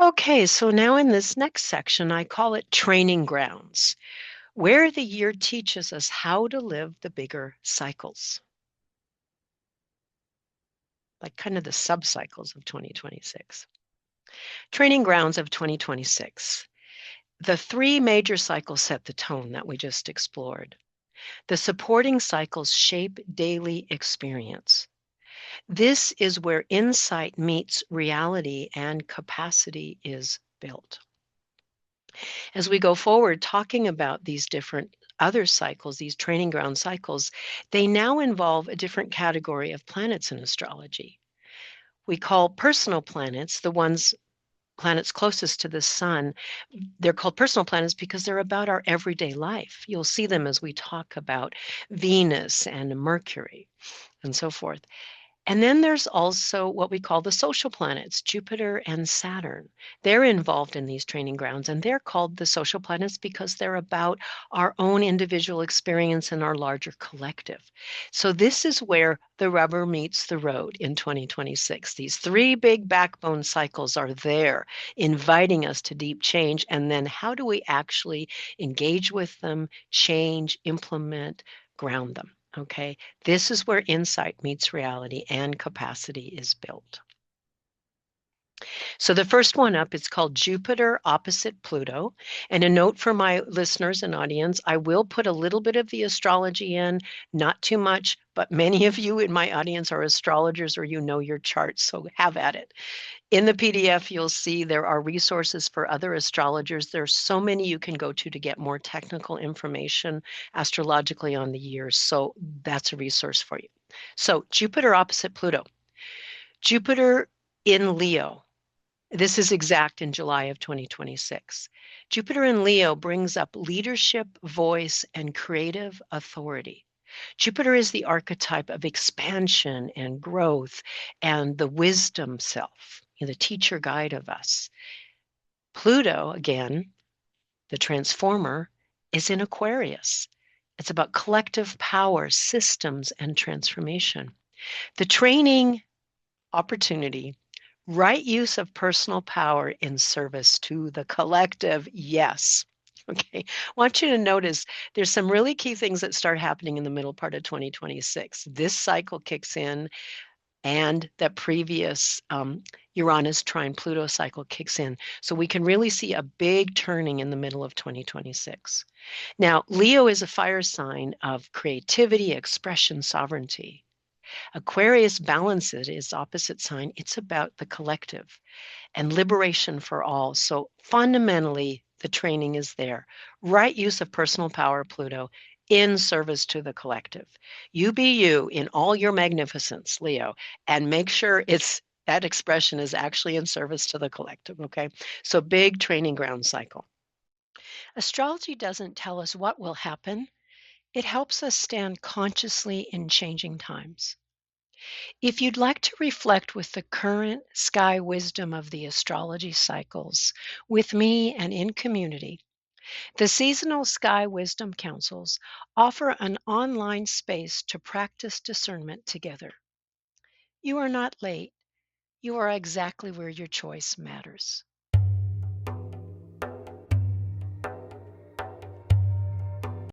Okay, so now in this next section, I call it training grounds, where the year teaches us how to live the bigger cycles, like kind of the sub-cycles of 2026. Training grounds of 2026. The three major cycles set the tone that we just explored. The supporting cycles shape daily experience. This is where insight meets reality and capacity is built. As we go forward, talking about these different other cycles, these training ground cycles, they now involve a different category of planets in astrology. We call personal planets the ones planets closest to the sun. They're called personal planets because they're about our everyday life. You'll see them as we talk about Venus and Mercury and so forth. And then there's also what we call the social planets, Jupiter and Saturn. They're involved in these training grounds, and they're called the social planets because they're about our own individual experience and our larger collective. So this is where the rubber meets the road in 2026. These three big backbone cycles are there, inviting us to deep change. And then how do we actually engage with them, change, implement, ground them? Okay, this is where insight meets reality and capacity is built. So the first one up is called Jupiter opposite Pluto. And a note for my listeners and audience, I will put a little bit of the astrology in, not too much, but many of you in my audience are astrologers or you know your charts, so have at it. In the PDF, you'll see there are resources for other astrologers. There's so many you can go to get more technical information astrologically on the years. So that's a resource for you. So Jupiter opposite Pluto. Jupiter in Leo. This is exact in July of 2026. Jupiter in Leo brings up leadership, voice, and creative authority. Jupiter is the archetype of expansion and growth and the wisdom self, the teacher guide of us. Pluto, again, the transformer, is in Aquarius. It's about collective power, systems, and transformation. The training opportunity, right use of personal power in service to the collective, yes. Okay, I want you to notice there's some really key things that start happening in the middle part of 2026. This cycle kicks in, and that previous Uranus trine Pluto cycle kicks in. So we can really see a big turning in the middle of 2026. Now, Leo is a fire sign of creativity, expression, sovereignty. Aquarius balances its opposite sign. It's about the collective and liberation for all. So fundamentally, the training is there. Right use of personal power, Pluto, in service to the collective. You be you in all your magnificence, Leo, and make sure that expression is actually in service to the collective, okay? So big training ground cycle. Astrology doesn't tell us what will happen. It helps us stand consciously in changing times. If you'd like to reflect with the current sky wisdom of the astrology cycles with me and in community, the seasonal sky wisdom councils offer an online space to practice discernment together. You are not late. You are exactly where your choice matters.